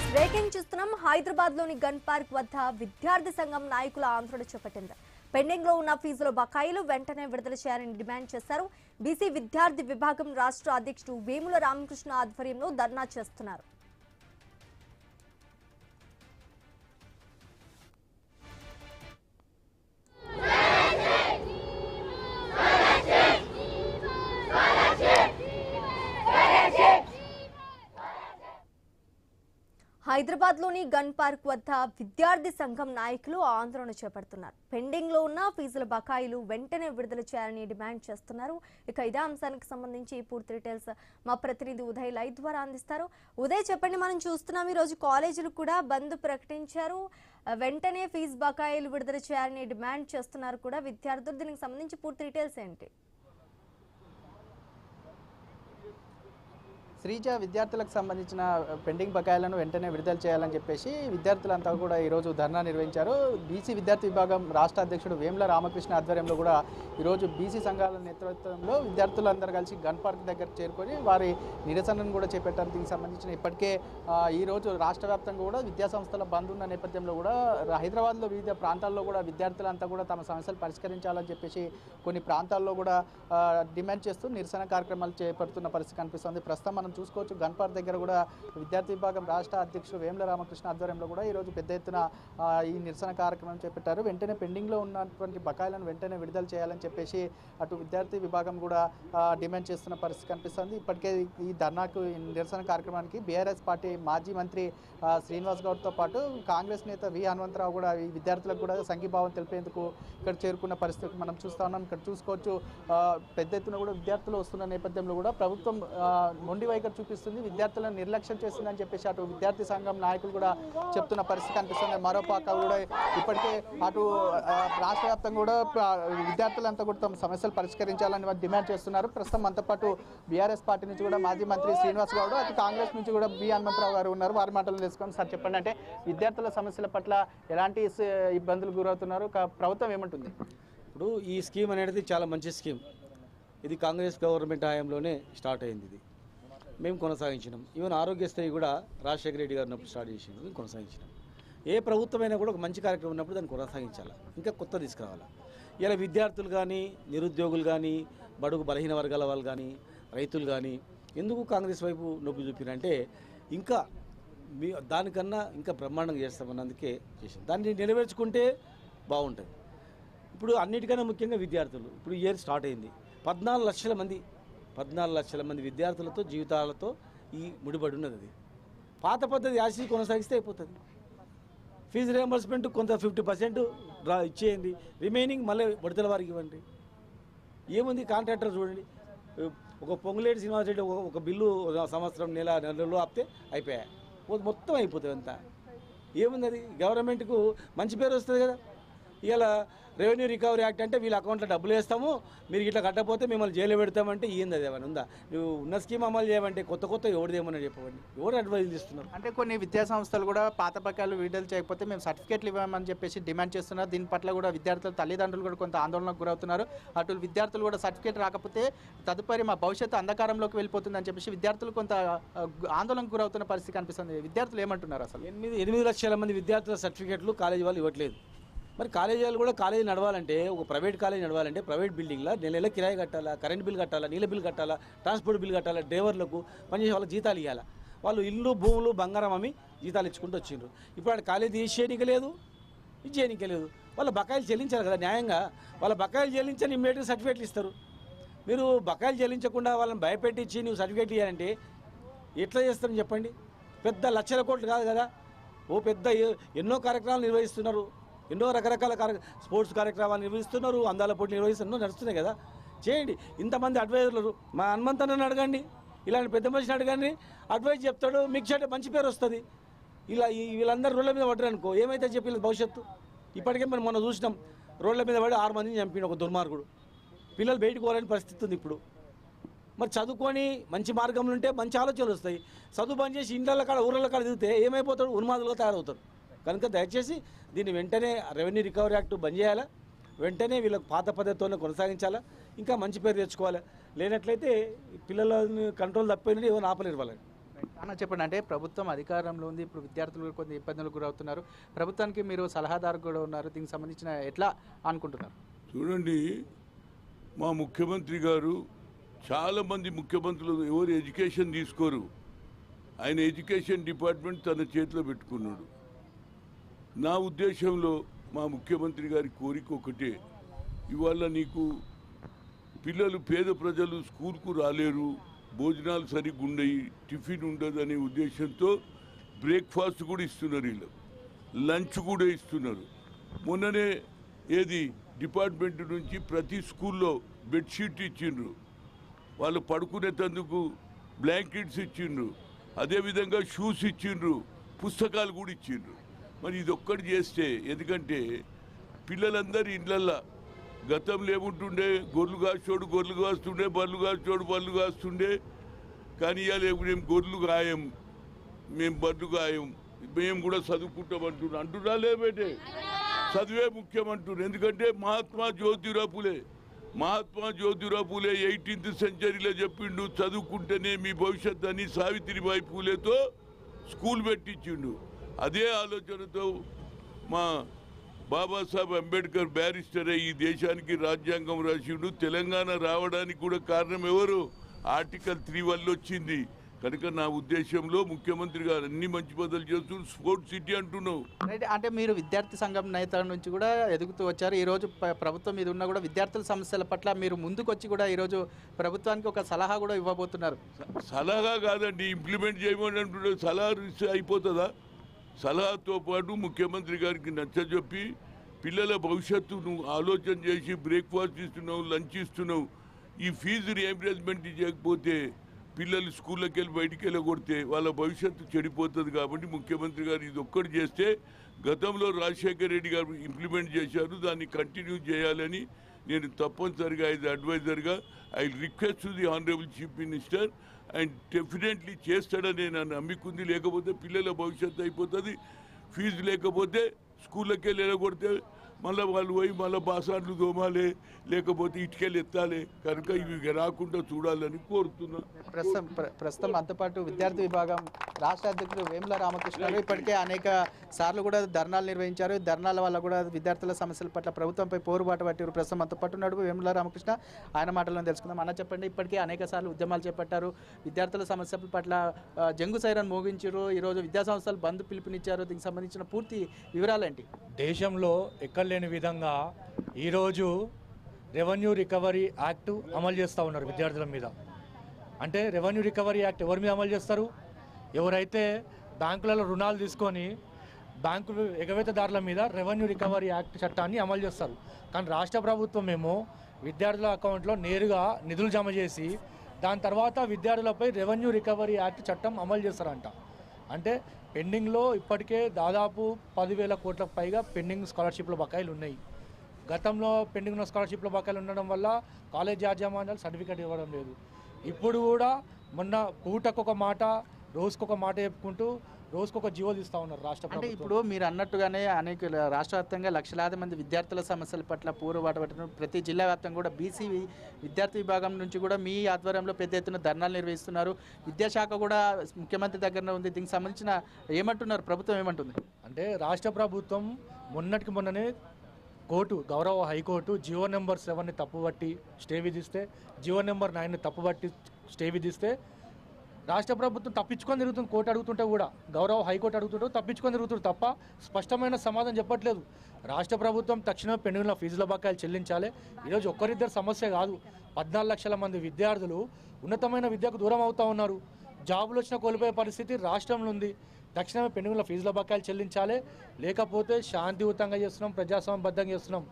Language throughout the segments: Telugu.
బ్రేకింగ్ చూస్తున్నాం. హైదరాబాద్ లోని గన్ పార్క్ వద్ద విద్యార్థి సంఘం నాయకుల ఆందోళన చేపట్టింది. పెండింగ్ లో ఉన్న ఫీజుల బకాయిలు వెంటనే విడుదల చేయాలని డిమాండ్ చేశారు. బీసీ విద్యార్థి విభాగం రాష్ట్ర అధ్యక్షుడు వేముల రామకృష్ణ ఆధ్వర్యంలో ధర్నా చేస్తున్నారు. హైదరాబాద్ లోని గన్ పార్క్ వద్ద విద్యార్థి సంఘం నాయకులు ఆందోళన చేపడుతున్నారు. పెండింగ్ లో ఉన్న ఫీజుల బకాయిలు వెంటనే విడుదల చేయాలని డిమాండ్ చేస్తున్నారు. ఇక ఇదే అంశానికి సంబంధించి పూర్తి డీటెయిల్స్ మా ప్రతినిధి ఉదయ్ లైవ్ ద్వారా అందిస్తారు. ఉదయ్, చెప్పండి. మనం చూస్తున్నాం, ఈ రోజు కాలేజీలు కూడా బంద్ ప్రకటించారు. వెంటనే ఫీజు బకాయిలు విడుదల చేయాలని డిమాండ్ చేస్తున్నారు కూడా విద్యార్థులు. దీనికి సంబంధించి పూర్తి డీటెయిల్స్ ఏంటి? శ్రీజ, విద్యార్థులకు సంబంధించిన పెండింగ్ బకాయిలను వెంటనే విడుదల చేయాలని చెప్పేసి విద్యార్థులంతా కూడా ఈరోజు ధర్నా నిర్వహించారు. బీసీ విద్యార్థి విభాగం రాష్ట్ర అధ్యక్షుడు వేముల రామకృష్ణ ఆధ్వర్యంలో కూడా ఈరోజు బీసీ సంఘాల నేతృత్వంలో విద్యార్థులందరూ కలిసి గన్ పార్క్ దగ్గర చేరుకొని వారి నిరసనను కూడా చేపట్టారు. దీనికి సంబంధించిన ఇప్పటికే ఈరోజు రాష్ట్ర వ్యాప్తంగా కూడా విద్యాసంస్థల బంద్ ఉన్న నేపథ్యంలో కూడా హైదరాబాద్లో వివిధ ప్రాంతాల్లో కూడా విద్యార్థులంతా కూడా తమ సమస్యలు పరిష్కరించాలని చెప్పేసి కొన్ని ప్రాంతాల్లో కూడా డిమాండ్ చేస్తూ నిరసన కార్యక్రమాలు చేపడుతున్న పరిస్థితి కనిపిస్తుంది. ప్రస్తుతం మనం చూసుకోవచ్చు, గన్ పార్క్ దగ్గర కూడా విద్యార్థి విభాగం రాష్ట్ర అధ్యక్షుడు వేముల రామకృష్ణ ఆధ్వర్యంలో కూడా ఈరోజు పెద్ద ఎత్తున ఈ నిరసన కార్యక్రమం చేపట్టారు. వెంటనే పెండింగ్లో ఉన్నటువంటి బకాయిలను వెంటనే విడుదల చేయాలని చెప్పేసి అటు విద్యార్థి విభాగం కూడా డిమాండ్ చేస్తున్న పరిస్థితి కనిపిస్తుంది. ఇప్పటికే ఈ ధర్నాకు నిరసన కార్యక్రమానికి బీఆర్ఎస్ పార్టీ మాజీ మంత్రి శ్రీనివాస్ గౌడ్తో పాటు కాంగ్రెస్ నేత వి హనుమంతరావు కూడా ఈ విద్యార్థులకు కూడా సంఘీభావం తెలిపేందుకు ఇక్కడ చేరుకున్న పరిస్థితి మనం చూస్తా ఉన్నాం. ఇక్కడ చూసుకోవచ్చు, పెద్ద ఎత్తున కూడా విద్యార్థులు వస్తున్న నేపథ్యంలో కూడా ప్రభుత్వం మొండి వైఖరి చూపిస్తుంది, విద్యార్థులను నిర్లక్ష్యం చేస్తుందని చెప్పేసి అటు విద్యార్థి సంఘం నాయకులు కూడా చెప్తున్న పరిస్థితి కనిపిస్తుంది. మరోపక్క కూడా ఇప్పటికే అటు రాష్ట్ర వ్యాప్తంగా కూడా విద్యార్థులంతా కూడా తమ సమస్యలు పరిష్కరించాలని డిమాండ్ చేస్తున్నారు. ప్రస్తుతం మనతో పాటు బీఆర్ఎస్ పార్టీ నుంచి కూడా మాజీ మంత్రి శ్రీనివాస్ గౌడ్, అటు కాంగ్రెస్ నుంచి కూడా వి హనుమంతరావు గారు ఉన్నారు. వారి మాటలు తెలుసుకొని సార్ చెప్పండి, అంటే విద్యార్థుల సమస్యల పట్ల ఎలాంటి ఇబ్బందులు గురవుతున్నారు, ప్రభుత్వం ఏమంటుంది? ఇప్పుడు ఈ స్కీమ్ అనేది చాలా మంచి స్కీమ్. ఇది కాంగ్రెస్ గవర్నమెంట్ హయాంలోనే స్టార్ట్ అయింది. ఇది మేము కొనసాగించినాం. ఈవెన్ ఆరోగ్యశ్రీ కూడా రాజశేఖర రెడ్డి గారు ఉన్నప్పుడు స్టార్ట్ చేసినాం, మేము కొనసాగించినాం. ఏ ప్రభుత్వమైనా కూడా ఒక మంచి కార్యక్రమం ఉన్నప్పుడు దాన్ని కొనసాగించాలి, ఇంకా కొత్త తీసుకురావాలి. ఇలా విద్యార్థులు కానీ, నిరుద్యోగులు కానీ, బడుగు బలహీన వర్గాల వాళ్ళు కానీ, రైతులు కానీ ఎందుకు కాంగ్రెస్ వైపు నొప్పి చూపినంటే ఇంకా దానికన్నా ఇంకా బ్రహ్మాండంగా చేస్తామన్నందుకే చేసాం. దాన్ని నెరవేర్చుకుంటే బాగుంటుంది. ఇప్పుడు అన్నిటికన్నా ముఖ్యంగా విద్యార్థులు, ఇప్పుడు ఇయర్ స్టార్ట్ అయింది. 14 లక్షల మంది విద్యార్థులతో జీవితాలతో ఈ ముడిపడి ఉన్నది. అది పాత పద్ధతి యాసి కొనసాగిస్తే అయిపోతుంది. ఫీజు రియంబర్స్మెంట్ కొంత 50% ఇచ్చేయండి, రిమైనింగ్ మళ్ళీ విడతల వారికి ఇవ్వండి. ఏముంది, కాంట్రాక్టర్ చూడండి, ఒక పొంగులేటి శ్రీనివాసరెడ్డి ఒక బిల్లు సంవత్సరం నెలలో ఆపితే అయిపోయాయి, మొత్తం అయిపోతుంది అంతా. ఏముంది, అది గవర్నమెంట్కు మంచి పేరు వస్తుంది కదా. ఇలా రెవెన్యూ రికవరీ యాక్ట్ అంటే వీళ్ళ అకౌంట్లో డబ్బులు వేస్తాము, మీరు ఇట్లా కట్టకపోతే మిమ్మల్ని జైలు పెడతామంటే ఏంది, అది ఏమైనా ఉందా? నువ్వు ఉన్న స్కీమ్ అమలు చేయమంటే కొత్త ఎవరిదేమని చెప్పండి, ఎవరు అడ్వైజ్ ఇస్తున్నారు? అంటే కొన్ని విద్యా సంస్థలు కూడా పాత బకాయిలు విడుదల చేయకపోతే మేము సర్టిఫికేట్లు ఇవ్వమని చెప్పేసి డిమాండ్ చేస్తున్నారు. దీని పట్ల కూడా విద్యార్థుల తల్లిదండ్రులు కూడా కొంత ఆందోళనకు గురవుతున్నారు. అటు విద్యార్థులు కూడా సర్టిఫికేట్ రాకపోతే తదుపరి మా భవిష్యత్తు అంధకారంలోకి వెళ్ళిపోతుందని చెప్పేసి విద్యార్థులు కొంత ఆందోళనకు గురవుతున్న పరిస్థితి కనిపిస్తుంది. విద్యార్థులు ఏమంటున్నారు? అసలు 8 లక్షల మంది విద్యార్థుల సర్టిఫికేట్లు కాలేజీ వాళ్ళు ఇవ్వట్లేదు. మరి కాలేజీలు కూడా కాలేజీ నడవాలంటే, ఒక ప్రైవేట్ కాలేజీ నడవాలంటే ప్రైవేట్ బిల్డింగ్లో నెల కిరాయి కట్టాలా, కరెంట్ బిల్ కట్టాలా, నీళ్ళ బిల్ కట్టాలా, ట్రాన్స్పోర్ట్ బిల్ కట్టాలా, డ్రైవర్లకు పనిచేసే వాళ్ళకి జీతాలు ఇవ్వాలా. వాళ్ళు ఇల్లు భూములు బంగారం అమ్మి జీతాలు ఇచ్చుకుంటూ వచ్చిండ్రు. ఇప్పుడు వాడు కాలేజీ తీసేయనిక లేదు, ఇచ్చేయనిక లేదు. వాళ్ళ బకాయిలు చెల్లించాలి కదా న్యాయంగా. వాళ్ళ బకాయిలు చెల్లించని ఇమ్మీడియట్గా సర్టిఫికేట్లు ఇస్తారు. మీరు బకాయిలు చెల్లించకుండా వాళ్ళని భయపెట్టించి నువ్వు సర్టిఫికేట్ ఇవ్వాలంటే ఎట్లా చేస్తారని చెప్పండి. పెద్ద లక్షల కోట్లు కాదు కదా, ఓ పెద్ద ఎన్నో కార్యక్రమాలు నిర్వహిస్తున్నారు, ఎన్నో రకరకాల స్పోర్ట్స్ కార్యక్రమాలు నిర్వహిస్తున్నారు, అందాల పోటీ నిర్వహిస్తున్నారు, నడుస్తున్నాయి కదా. చేయండి. ఇంతమంది అడ్వైజర్లు, మా హనుమంతన్నని అడగండి, ఇలాంటి పెద్ద మనిషిని అడగండి, అడ్వైజ్ చెప్తాడు, మీకు మంచి పేరు వస్తుంది. ఇలా వీళ్ళందరూ రోడ్ల మీద పడ్డారు అనుకో, ఏమైతే చెప్పి భవిష్యత్తు. ఇప్పటికే మనం మొన్న చూసినాం, రోడ్ల మీద పడి 6 మందిని చంపిన ఒక దుర్మార్గుడు. పిల్లలు బయటకు పోవాలని పరిస్థితి ఉంది ఇప్పుడు. మరి చదువుకొని మంచి మార్గంలో ఉంటే మంచి ఆలోచనలు వస్తాయి. చదువు బంద్ చేసి ఇండ్ల కాడ ఊళ్ళ కాడ దిగితే ఏమైపోతాడు, ఉన్మాదులుగా తయారవుతారు. కనుక దయచేసి దీన్ని వెంటనే రెవెన్యూ రికవరీ యాక్ట్ బంద్ చేయాలా, వెంటనే వీళ్ళకి పాత పద్ధతితోనే కొనసాగించాలా, ఇంకా మంచి పేరు తెచ్చుకోవాలి. లేనట్లయితే పిల్లలని కంట్రోల్ తప్పిపోయినట్టు ఏమైనా ఆపలేరు వాళ్ళని. అన్న చెప్పండి, అంటే ప్రభుత్వం అధికారంలో ఉంది, ఇప్పుడు విద్యార్థులు కొన్ని ఇబ్బందులకు గురవుతున్నారు, ప్రభుత్వానికి మీరు సలహాదారు కూడా ఉన్నారు, దీనికి సంబంధించిన ఎట్లా అనుకుంటున్నారు? చూడండి, మా ముఖ్యమంత్రి గారు చాలామంది ముఖ్యమంత్రులు ఎవరు ఎడ్యుకేషన్ తీసుకోరు. ఆయన ఎడ్యుకేషన్ డిపార్ట్మెంట్ తన చేతిలో పెట్టుకున్నాడు. నా ఉద్దేశంలో మా ముఖ్యమంత్రి గారి కోరిక ఒకటే, ఇవాళ నీకు పిల్లలు పేద ప్రజలు స్కూల్కు రాలేరు, భోజనాలు సరిగ్గా ఉండయి, టిఫిన్ ఉండదు అనే ఉద్దేశంతో బ్రేక్ఫాస్ట్ కూడా ఇస్తున్నారు, వీళ్ళు లంచ్ కూడా ఇస్తున్నారు. మొన్ననే ఏది డిపార్ట్మెంట్ నుంచి ప్రతి స్కూల్లో బెడ్షీట్ ఇచ్చిండ్రు, వాళ్ళు పడుకునేటందుకు బ్లాంకెట్స్ ఇచ్చిండ్రు, అదేవిధంగా షూస్ ఇచ్చిండ్రు, పుస్తకాలు కూడా ఇచ్చిండ్రు. మరి ఇది ఒక్కటి చేస్తే, ఎందుకంటే పిల్లలందరూ ఇళ్ళల్లో గతంలో ఏముంటుండే, గొర్రెలు కాస్తోడు గొర్రెలు కాస్తుండే, బర్రెలు కాస్తోడు బర్రెలు కాస్తుండే, కానీ ఇవాళ మేము గొర్రెలు గాయం, మేము బర్రెలు గాయం, మేము కూడా చదువుకుంటాం అంటున్నా లేబేటే, చదివే ముఖ్యం అంటున్నారు. ఎందుకంటే మహాత్మా జ్యోతిరావు పూలే 18th సెంచరీలో చెప్పిండు, చదువుకుంటేనే మీ భవిష్యత్ అని. సావిత్రిబాయి పూలేతో స్కూల్ పెట్టించిండు. అదే ఆలోచనతో మా బాబాసాహెబ్ అంబేద్కర్ బ్యారిస్టర్ ఈ దేశానికి రాజ్యాంగం రాసిండు. తెలంగాణ రావడానికి కూడా కారణం ఎవరు? ఆర్టికల్ 3 వల్ల వచ్చింది. కనుక నా ఉద్దేశంలో ముఖ్యమంత్రి గారు అన్ని మంచి పనులు చేస్తూ స్పోర్ట్స్ సిటీ అంటున్నావు. అంటే మీరు విద్యార్థి సంఘం నేతల నుంచి కూడా ఎదుగుతూ వచ్చారు. ఈరోజు ప్రభుత్వం మీద ఉన్న కూడా విద్యార్థుల సమస్యల పట్ల మీరు ముందుకు వచ్చి కూడా ఈరోజు ప్రభుత్వానికి ఒక సలహా కూడా ఇవ్వబోతున్నారు. సలహా కాదండి, ఇంప్లిమెంట్ చేయమని అంటున్నారు. సలహా అయిపోతుందా? సలహాతో పాటు ముఖ్యమంత్రి గారికి నచ్చజెప్పి పిల్లల భవిష్యత్తు నువ్వు ఆలోచన చేసి బ్రేక్ఫాస్ట్ ఇస్తున్నావు, లంచ్ ఇస్తున్నావు, ఈ ఫీజు రియంబర్స్మెంట్ చేయకపోతే పిల్లలు స్కూళ్ళకి వెళ్ళి బయటికి వెళ్ళగొడితే వాళ్ళ భవిష్యత్తు చెడిపోతుంది. కాబట్టి ముఖ్యమంత్రి గారు ఇది ఒక్కటి చేస్తే, గతంలో రాజశేఖర్ రెడ్డి గారు ఇంప్లిమెంట్ చేశారు, దాన్ని కంటిన్యూ చేయాలని నేను తప్పనిసరిగా ఇది అడ్వైజర్గా I request the honourable chief minister, and definitely చేస్తాడని నేను నమ్మికుంది. లేకపోతే పిల్లల భవిష్యత్తు అయిపోతుంది. ఫీజు లేకపోతే స్కూళ్ళకి వెళ్ళి వెళ్ళగొడితే మళ్ళీ వాళ్ళు పోయి మళ్ళీ బాసాన్లు దోమాలి, లేకపోతే ఇటుకెళ్ళి ఎత్తాలి. కనుక ఇవి రాకుండా చూడాలని కోరుతున్నా. ప్రస్తుతం అంతో పాటు విద్యార్థి విభాగం రాష్ట్ర అధ్యక్షుడు వేముల రామకృష్ణ గారు ఇప్పటికే అనేక సార్లు కూడా ధర్నాలు నిర్వహించారు. ధర్నాల వల్ల కూడా విద్యార్థుల సమస్యల పట్ల ప్రభుత్వంపై పోరుబాటు పట్టారు. ప్రస్తుతం అంతో పాటు నడుపు వేముల రామకృష్ణ, ఆయన మాటలను తెలుసుకుందాం. అన్న చెప్పండి, ఇప్పటికే అనేక సార్లు ఉద్యమాలు చేపట్టారు, విద్యార్థుల సమస్యల పట్ల జంగు సైరన్ మోగించారు, ఈరోజు విద్యాసంస్థలు బంద్ పిలుపునిచ్చారు. దీనికి సంబంధించిన పూర్తి వివరాలేంటి? దేశంలో ఎక్కడ లేని విధంగా ఈరోజు రెవెన్యూ రికవరీ యాక్ట్ అమలు చేస్తూ ఉన్నారు విద్యార్థుల మీద. అంటే రెవెన్యూ రికవరీ యాక్ట్ ఎవరి మీద అమలు చేస్తారు? ఎవరైతే బ్యాంకులలో రుణాలు తీసుకొని బ్యాంకులు ఎగవేతదారుల మీద రెవెన్యూ రికవరీ యాక్ట్ చట్టాన్ని అమలు చేస్తారు. కానీ రాష్ట్ర ప్రభుత్వం ఏమో విద్యార్థుల అకౌంట్లో నేరుగా నిధులు జమ చేసి దాని తర్వాత విద్యార్థులపై రెవెన్యూ రికవరీ యాక్ట్ చట్టం అమలు చేస్తారంట. అంటే పెండింగ్లో ఇప్పటికే దాదాపు 10,000 కోట్లకు పైగా పెండింగ్ స్కాలర్షిప్ల బకాయిలు ఉన్నాయి. గతంలో పెండింగ్ ఉన్న స్కాలర్షిప్ల బకాయిలు ఉండడం వల్ల కాలేజ్ యాజమాన్యాలు సర్టిఫికేట్ ఇవ్వడం లేదు. ఇప్పుడు కూడా మొన్న పూటకొక మాట రోజుకొక మాట చెప్పుకుంటూ రోజుకొక జీవో తీస్తూ ఉన్నారు రాష్ట్ర ప్రభుత్వం. అంటే ఇప్పుడు మీరు అన్నట్టుగానే అనేక రాష్ట్ర వ్యాప్తంగా లక్షలాది మంది విద్యార్థుల సమస్యల పట్ల పోరుబాటు పట్టడం, ప్రతి జిల్లా వ్యాప్తంగా కూడా బీసీ విద్యార్థి విభాగం నుంచి కూడా మీ ఆధ్వర్యంలో పెద్ద ఎత్తున ధర్నాలు నిర్వహిస్తున్నారు. విద్యాశాఖ కూడా ముఖ్యమంత్రి దగ్గర ఉంది. దీనికి సంబంధించిన ఏమంటున్నారు? ప్రభుత్వం ఏమంటుంది? అంటే రాష్ట్ర ప్రభుత్వం మొన్నటికి మొన్ననే గౌరవ హైకోర్టు జియో నెంబర్ 7ని తప్పుబట్టి స్టే విధిస్తే, జియో నెంబర్ 9ని తప్పుబట్టి స్టే విధిస్తే రాష్ట్ర ప్రభుత్వం తప్పించుకొని తిరుగుతుంది. కోర్టు అడుగుతుంటే కూడా, గౌరవ హైకోర్టు అడుగుతుంటే తప్పించుకొని తిరుగుతుంది తప్ప స్పష్టమైన సమాధానం చెప్పట్లేదు. రాష్ట్ర ప్రభుత్వం తక్షణమే పెండింగ్ల ఫీజుల బకాయిలు చెల్లించాలి. ఈరోజు ఒక్కరిద్దరు సమస్య కాదు, 14 లక్షల మంది విద్యార్థులు ఉన్నతమైన విద్యకు దూరం అవుతూ ఉన్నారు. జాబులు వచ్చిన కోల్పోయే పరిస్థితి రాష్ట్రంలో ఉంది. తక్షణమే పెండింగ్ల ఫీజుల బకాయిలు చెల్లించాలి. లేకపోతే శాంతియుతంగా చేస్తున్నాం, ప్రజాస్వామ్యబద్ధంగా చేస్తున్నాం.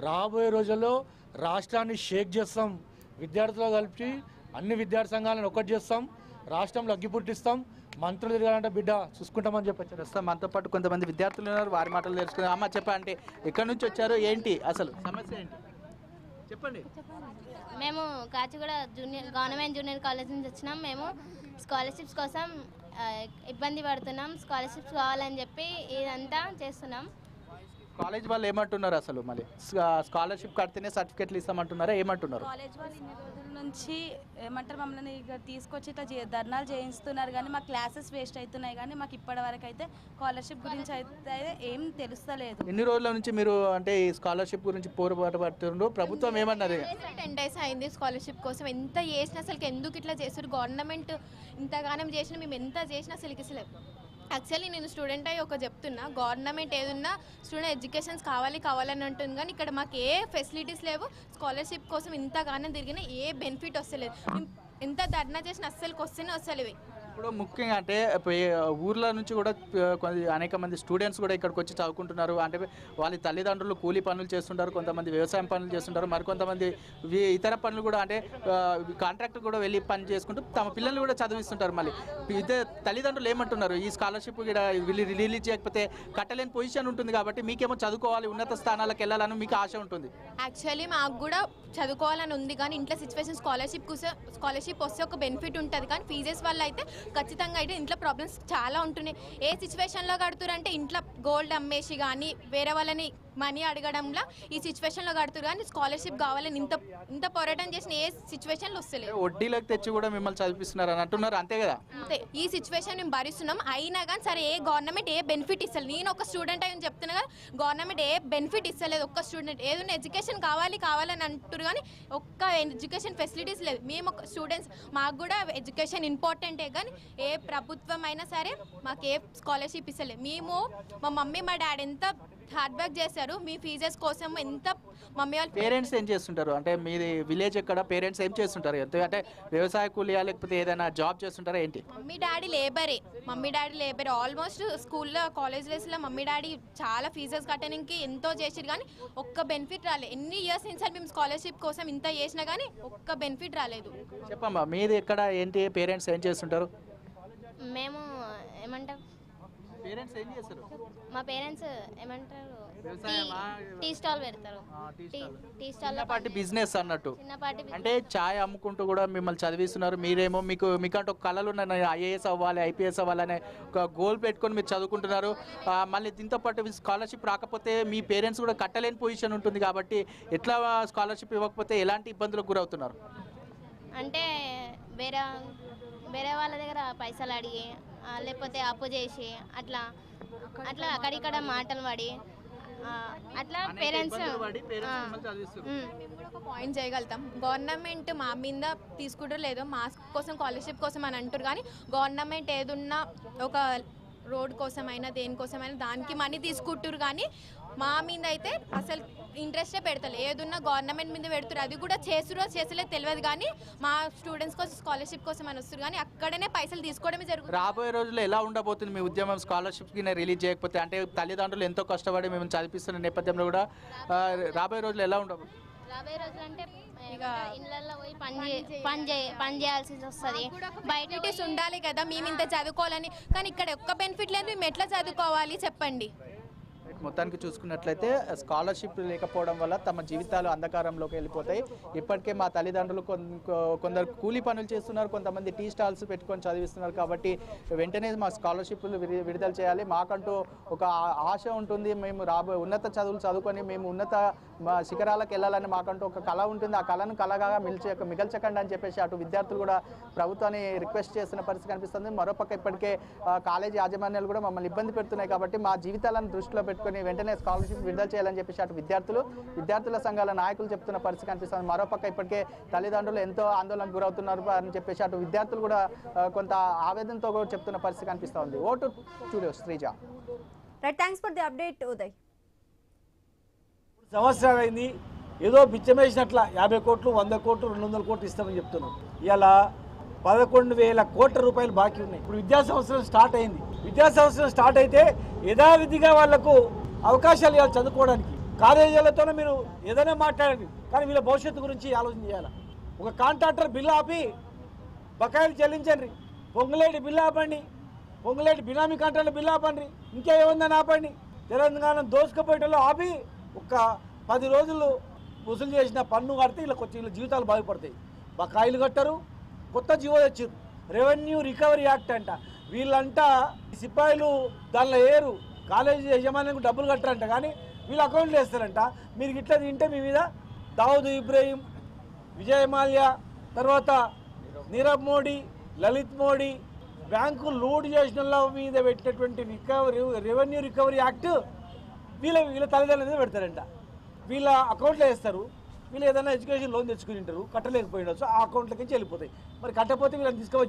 రాబోయే రోజుల్లో రాష్ట్రాన్ని షేక్ చేస్తాం. విద్యార్థులు కలిపి అన్ని విద్యార్థి సంఘాలను ఒకటి చేస్తాం. రాష్ట్రంలో అగ్గి పుట్టిస్తాం. మంత్రులు తిరగాలంటే బిడ్డ చూసుకుంటామని చెప్పచ్చు. ప్రస్తుతం మనతో పాటు కొంతమంది విద్యార్థులు ఉన్నారు, వారి మాటలు తెలుసుకుందాం. అమ్మ చెప్పండి, ఎక్కడి నుంచి వచ్చారు, ఏంటి అసలు సమస్య ఏంటి చెప్పండి? మేము కాచిగూడ గవర్నమెంట్ జూనియర్ కాలేజ్ నుంచి వచ్చినాం. మేము స్కాలర్షిప్స్ కోసం ఇబ్బంది పడుతున్నాం. స్కాలర్షిప్స్ కావాలని చెప్పి ఇదంతా చేస్తున్నాం. కాలేజ్ వాళ్ళు ఏమంటున్నారు అసలు మళ్ళీ స్కాలర్షిప్ కడితేనే సర్టిఫికెట్లు ఇస్తామంటున్నారా ఏమంటున్నారు? కాలేజ్ వాళ్ళు ఇన్ని రోజుల నుంచి ఏమంటారు మమ్మల్ని ఇక తీసుకొచ్చి ఇట్లా ధర్నాలు చేయిస్తున్నారు కానీ మా క్లాసెస్ వేస్ట్ అవుతున్నాయి కానీ మాకు ఇప్పటి వరకు అయితే స్కాలర్షిప్ గురించి అయితే ఏం తెలుస్తలేదు. ఎన్ని రోజుల నుంచి మీరు అంటే ఈ స్కాలర్షిప్ గురించి పోరాట పడుతున్నారు? ప్రభుత్వం ఏమన్నది? 10 days అయింది స్కాలర్షిప్ కోసం. ఎంత చేసినా అసలు ఎందుకు ఇట్లా చేస్తారు గవర్నమెంట్? ఇంతగానం చేసినా మేము ఎంత చేసినా అసలు యాక్చువల్లీ నేను స్టూడెంట్ అయ్యి ఒక చెప్తున్నా, గవర్నమెంట్ ఏదున్నా స్టూడెంట్ ఎడ్యుకేషన్స్ కావాలని అంటుంది కానీ ఇక్కడ మాకు ఏ ఫెసిలిటీస్ లేవు. స్కాలర్షిప్ కోసం ఇంతగానం తిరిగినా ఏ బెనిఫిట్ వస్తలేదు. ఎంత ధర్నా చేసినా అస్సలు వస్తలేవు. ఇప్పుడు ముఖ్యంగా అంటే ఊర్ల నుంచి కూడా అనేక మంది స్టూడెంట్స్ కూడా ఇక్కడికి వచ్చి చదువుకుంటున్నారు. అంటే వాళ్ళ తల్లిదండ్రులు కూలీ పనులు చేస్తుంటారు, కొంతమంది వ్యవసాయం పనులు చేస్తుంటారు, మరికొంతమంది ఇతర పనులు కూడా అంటే కాంట్రాక్టర్ కూడా వెళ్ళి పని చేసుకుంటూ తమ పిల్లల్ని కూడా చదివిస్తుంటారు. మళ్ళీ తల్లిదండ్రులు ఏమంటున్నారు? ఈ స్కాలర్షిప్ కూడా వీళ్ళు రిలీజ్ చేయకపోతే కట్టలేని పొజిషన్ ఉంటుంది కాబట్టి మీకేమో చదువుకోవాలి, ఉన్నత స్థానాలకు వెళ్ళాలని మీకు ఆశ ఉంటుంది. యాక్చువల్లీ మాకు కూడా చదువుకోవాలని ఉంది కానీ ఇంట్లో సిచ్యువేషన్ స్కాలర్షిప్ వస్తే ఒక బెనిఫిట్ ఉంటుంది కానీ ఫీజెస్ వల్ల అయితే ఖచ్చితంగా అయితే ఇంట్లో ప్రాబ్లమ్స్ చాలా ఉంటున్నాయి. ఏ సిచ్యువేషన్లో కడుతురంటే ఇంట్లో గోల్డ్ అమ్మేసి కానీ వేరే వాళ్ళని మనీ అడగడంలో ఈ సిచ్యువేషన్లో కడుతురు కానీ స్కాలర్షిప్ కావాలని ఇంత పోరాటం చేసిన ఏ సిచ్యువేషన్లో వస్తలేదు. వడ్డీలకు తెచ్చి కూడా మిమ్మల్ని చదివిస్తున్నారు అని అంటున్నారు, అంతే కదా? అంతే, ఈ సిచ్యువేషన్ మేము భరిస్తున్నాం. అయినా కానీ సరే ఏ గవర్నమెంట్ ఏ బెనిఫిట్ ఇస్తలేదు. నేను ఒక స్టూడెంట్ అయ్యి చెప్తున్నా కదా, గవర్నమెంట్ ఏ బెనిఫిట్ ఇస్తలేదు. ఒక్క స్టూడెంట్ ఏదైనా ఎడ్యుకేషన్ కావాలని అంటారు కానీ ఒక్క ఎడ్యుకేషన్ ఫెసిలిటీస్ లేదు. మేము ఒక స్టూడెంట్స్, మాకు కూడా ఎడ్యుకేషన్ ఇంపార్టెంటే కానీ ఏ ప్రభుత్వం అయినా సరే మాకు ఏ స్కాలర్షిప్ ఇస్తలేదు. మేము మా మమ్మీ మా డాడీ ఎంత హార్డ్ వర్క్ చేశారు మీ ఫీజెస్ కోసం. ఎంత మమ్మీ వాళ్ళు పేరెంట్స్ ఏం చేస్తుంటారు? అంటే మీది విలేజ్ ఎక్కడ? పేరెంట్స్ ఏం చేస్తుంటారు? అంటే వ్యవసాయ కూలియా లేకపోతే ఏదైనా జాబ్ చేస్తుంటారా ఏంటి? మమ్మీ డాడీ లేబరే. ఆల్మోస్ట్ స్కూల్లో కాలేజ్ డేస్లో మమ్మీ డాడీ చాలా ఫీజెస్ కట్టడానికి ఎంతో చేసిరు కానీ ఒక్క బెనిఫిట్ రాలేదు. ఎన్ని ఇయర్స్ నుంచి మేము స్కాలర్షిప్ కోసం ఇంత చేసినా కానీ ఒక్క బెనిఫిట్ రాలేదు. చెప్పమ్మా, మీది ఎక్కడ ఏంటి? పేరెంట్స్ ఏం చేస్తుంటారు? మేము ఏమంటాం, పేరెంట్స్ ఏం చేస్తారు? మా పేరెంట్స్ ఏమంటారు వ్యవసాయమా? టీ స్టాల్ పెడతారు. టీ స్టాల్లో చిన్నపాటి బిజినెస్ అన్నట్టు. చిన్నపాటి అంటే ఛాయ్ అమ్ముకుంటూ కూడా మిమ్మల్ని చదివిస్తున్నారు. మీరేమో మీకంటే ఒక కళలు ఉన్నాయి, ఐఏఎస్ అవ్వాలి, ఐపీఎస్ అవ్వాలనే ఒక గోల్ పెట్టుకొని మీరు చదువుకుంటున్నారు. మళ్ళీ దీంతో పాటు స్కాలర్షిప్ రాకపోతే మీ పేరెంట్స్ కూడా కట్టలేని పొజిషన్ ఉంటుంది కాబట్టి ఎట్లా స్కాలర్షిప్ ఇవ్వకపోతే ఎలాంటి ఇబ్బందులకు గురవుతున్నారు? అంటే వేరే వాళ్ళ దగ్గర పైసలు అడిగి లేకపోతే అప్పు చేసి అట్లా అక్కడిక్కడ మాటలు పడి అట్లా పేరెంట్స్ మేము కూడా ఒక పాయింట్ చేయగలుగుతాం. గవర్నమెంట్ మా మీద తీసుకుంటారు లేదో మా కోసం స్కాలర్షిప్ కోసం అని అంటారు కానీ గవర్నమెంట్ ఏదున్నా ఒక రోడ్ కోసమైనా దేనికోసమైనా దానికి మనీ తీసుకుంటారు కానీ మా మీద అయితే అసలు ఇంట్రెస్టే పెడతలే. ఏదున్నా గవర్నమెంట్ మీద పెడుతున్నారు, అది కూడా చేసలేదు తెలియదు కానీ మా స్టూడెంట్స్ కోసం స్కాలర్షిప్ కోసం అని వస్తారు కానీ అక్కడనే పైసలు తీసుకోవడమే జరుగుతుంది. రాబోయే రోజుల్లో ఎలా ఉండబోతుంది మీ ఉద్యమం? స్కాలర్షిప్కి రిలీజ్ చేయకపోతే అంటే తల్లిదండ్రులు ఎంతో కష్టపడి మేము చదివిస్తున్న నేపథ్యంలో కూడా రాబోయే రోజుల్లో ఎలా ఉండబోతుంది? రాబోయే రోజులు అంటే ఇక ఇళ్ళల్లో పోయి పని చేయాల్సి వస్తుంది. బయట ఉండాలి కదా మేము ఇంత చదువుకోవాలని, కానీ ఇక్కడ ఒక్క బెనిఫిట్ లేదు. మేము ఎట్లా చదువుకోవాలి చెప్పండి? మొత్తానికి చూసుకున్నట్లయితే స్కాలర్షిప్ లేకపోవడం వల్ల తమ జీవితాలు అంధకారంలోకి వెళ్ళిపోతాయి. ఇప్పటికే మా తల్లిదండ్రులు కొందరు కూలీ పనులు చేస్తున్నారు, కొంతమంది టీ స్టాల్స్ పెట్టుకొని చదివిస్తున్నారు కాబట్టి వెంటనే మా స్కాలర్షిప్లు విడుదల చేయాలి. మాకంటూ ఒక ఆశ ఉంటుంది, మేము రాబోయే ఉన్నత చదువులు చదువుకొని మేము ఉన్నత శిఖరాలకు వెళ్ళాలని మాకంటూ ఒక కళ ఉంటుంది. ఆ కళను కళగా మిగల్చకండి అని చెప్పేసి అటు విద్యార్థులు కూడా ప్రభుత్వాన్ని రిక్వెస్ట్ చేస్తున్న పరిస్థితి కనిపిస్తుంది. మరోపక్క ఇప్పటికే కాలేజీ యాజమాన్యాలు కూడా మమ్మల్ని ఇబ్బంది పెడుతున్నాయి కాబట్టి మా జీవితాలను దృష్టిలో పెట్టుకొని వెంటనే స్కాలర్షిప్ విడుదల చేయాలని చెప్పేసి అటు విద్యార్థుల సంఘాల నాయకులు చెప్తున్న పరిస్థితి కనిపిస్తుంది. మరోపక్క ఇప్పటికే తల్లిదండ్రులు ఎంతో ఆందోళనకు గురవుతున్నారు అని చెప్పేసి అటు విద్యార్థులు కూడా కొంత ఆవేదనతో కూడా చెప్తున్న పరిస్థితి కనిపిస్తూ ఉంది. Vote studio Sreeja. Right, thanks for the update Uday. సంవత్సరాలు అయింది, ఏదో బిచ్చమేసినట్ల 50 కోట్లు 100 కోట్లు 200 కోట్లు ఇస్తామని చెప్తున్నాం. ఇలా 11,000 కోట్ల రూపాయలు బాకీ ఉన్నాయి. ఇప్పుడు విద్యా సంవత్సరం స్టార్ట్ అయింది. విద్యా సంవత్సరం స్టార్ట్ అయితే యథావిధిగా వాళ్లకు అవకాశాలు ఇవ్వాలి చదువుకోవడానికి. కాలేజీలతోనే మీరు ఏదైనా మాట్లాడండి కానీ వీళ్ళ భవిష్యత్తు గురించి ఆలోచన చేయాలి. ఒక కాంట్రాక్టర్ బిల్లు ఆపి బకాయిలు చెల్లించండి, పొంగులేటి బిల్లు ఆపండి, పొంగులేటి బినామీ కాంట్రాక్టర్ బిల్లు ఆపండి, ఇంకేముందని ఆపండి. తెలంగాణ దోసుకుపోయేటలో ఆపి ఒక 10 రోజులు వసూలు చేసిన పన్ను కడితే వీళ్ళ జీవితాలు బాగుపడతాయి. బకాయిలు కట్టరు, కొత్త జీవో తెచ్చారు, రెవెన్యూ రికవరీ యాక్ట్ అంట. వీళ్ళంట సిపాయిలు దానిలో ఏరు, కాలేజీ యజమానికి డబ్బులు కట్టరంట కానీ వీళ్ళు అకౌంట్లు వేస్తారంట. మీరు ఇట్లా తింటే మీ మీద దావుద్ ఇబ్రాహీం, విజయ్ మాల్యా, తర్వాత నీరవ్ మోడీ, లలిత్ మోడీ బ్యాంకు లూట్ చేసిన వాళ్ళ మీద పెట్టినటువంటి రెవెన్యూ రికవరీ యాక్ట్ వీళ్ళ తల్లిదండ్రుల మీద పెడతారంట. వీళ్ళ అకౌంట్లో వేస్తారు. వీళ్ళు ఏదైనా ఎడ్యుకేషన్ లోన్ తెచ్చుకుని ఉంటారు, కట్టలేకపోయినా ఆ అకౌంట్లకి వెళ్ళిపోతాయి. మరి కట్టకపోతే వీళ్ళని తీసుకొని